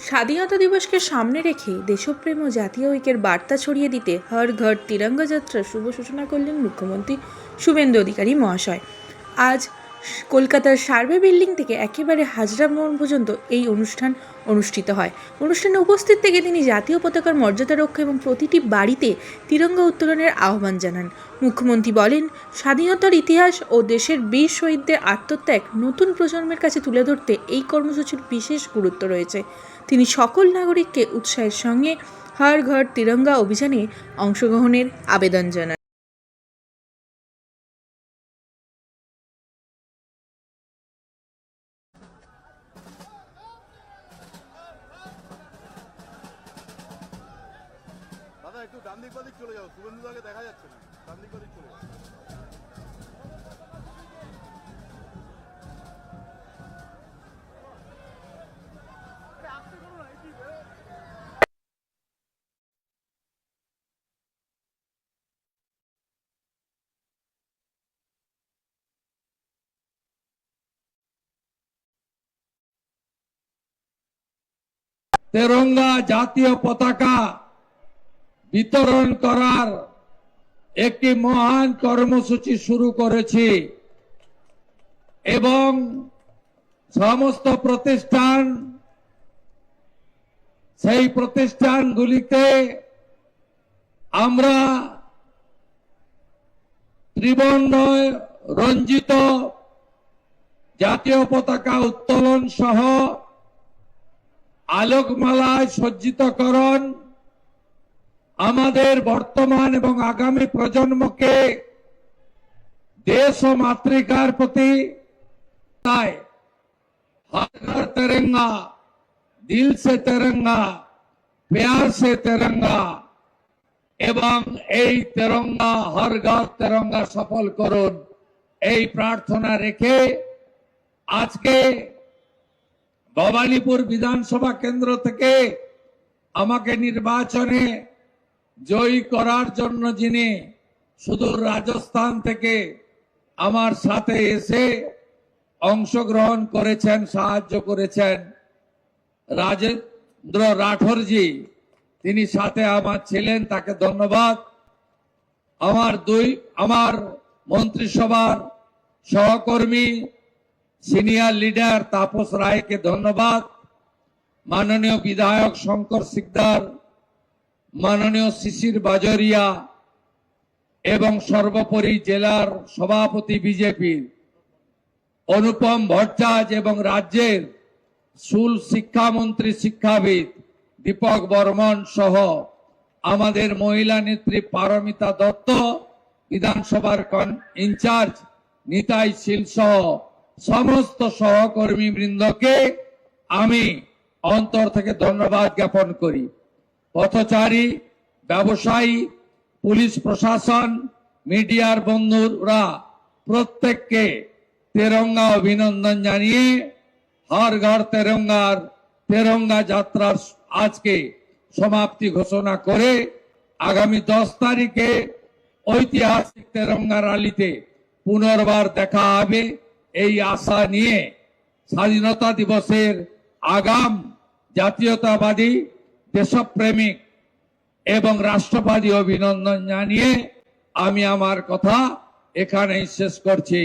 স্বাধীনতা দিবসকে সামনে রেখে দেশপ্রেম ও জাতীয় ঐক্যের বার্তা ছড়িয়ে দিতে হর ঘর তিরঙ্গা যাত্রার শুভ সূচনা করলেন মুখ্যমন্ত্রী শুভেন্দু অধিকারী মহাশয়। আজ কলকাতার সার্ভে বিল্ডিং থেকে একেবারে হাজরা মোড় পর্যন্ত এই অনুষ্ঠান অনুষ্ঠিত হয়। অনুষ্ঠানে উপস্থিত থেকে তিনি জাতীয় পতাকার মর্যাদা রক্ষা এবং প্রতিটি বাড়িতে তিরঙ্গা উত্তোলনের আহ্বান জানান। মুখ্যমন্ত্রী বলেন, স্বাধীনতার ইতিহাস ও দেশের বীর শহীদদের আত্মত্যাগ নতুন প্রজন্মের কাছে তুলে ধরতে এই কর্মসূচির বিশেষ গুরুত্ব রয়েছে। তিনি সকল নাগরিককে উৎসাহের সঙ্গে হর ঘর তিরঙ্গা অভিযানে অংশগ্রহণের আবেদন জানান। দাদা একটু ডান দিক বাদিক চলে যাও, শুভেন্দু দাকে দেখা যাচ্ছে না, ডান দিক বাদিক চলে যাও। তেরঙ্গা জাতীয় পতাকা বিতরণ করার একটি মহান কর্মসূচি শুরু করেছি এবং সমস্ত প্রতিষ্ঠান সেই প্রতিষ্ঠানগুলিতে আমরা ত্রিবর্ণ রঞ্জিত জাতীয় পতাকা উত্তোলন সহ আলোকমালায় সজ্জিতকরণ আমাদের বর্তমান এবং আগামী প্রজন্মকে দেশ ও মাতৃকার প্রতি হর ঘর তেরঙ্গা, দিল সে তেরঙ্গা, প্যার সে তেরঙ্গা এবং এই তেরঙ্গা হর ঘর তেরঙ্গা সফল করুন, এই প্রার্থনা রেখে আজকে ভবানীপুর বিধানসভা কেন্দ্র থেকে আমাকে নির্বাচনে জয়ী করার জন্য যিনি সুদূর রাজস্থান থেকে আমার সাথে এসে অংশগ্রহণ করেছেন, সাহায্য করেছেন, রাজেন্দ্র রাঠোরজি, তিনি সাথে আমার ছিলেন, তাকে ধন্যবাদ। আমার মন্ত্রিসভার সহকর্মী সিনিয়র লিডার তাপস রায়কে ধন্যবাদ, মাননীয় বিধায়ক শঙ্কর সিকদার, মাননীয় শিশির বাজরিয়া এবং সর্বোপরি জেলার সভাপতি বিজেপির অনুপম ভট্টাচার্য এবং রাজ্যের স্কুল শিক্ষামন্ত্রী শিক্ষাবিদ দীপক বর্মন সহ আমাদের মহিলা নেত্রী পারমিতা দত্ত, বিধানসভার ইনচার্জ নিতাই শীল সহ সমস্ত সহকর্মী বৃন্দকে আমি অন্তর থেকে ধন্যবাদ জ্ঞাপন করি। পথচারী, ব্যবসায়ী, পুলিশ প্রশাসন, মিডিয়ার বন্ধুরা প্রত্যেককে তেরঙ্গা অভিনন্দন জানিয়ে হর ঘর তেরঙ্গা যাত্রার আজকে সমাপ্তি ঘোষণা করে আগামী 10 তারিখে ঐতিহাসিক তেরঙ্গা র্যালিতে পুনর্বার দেখা হবে এই আশা নিয়ে স্বাধীনতা দিবসের আগাম জাতীয়তাবাদী, দেশপ্রেমিক এবং রাষ্ট্রবাদী অভিনন্দন জানিয়ে আমি আমার কথা এখানেই শেষ করছি।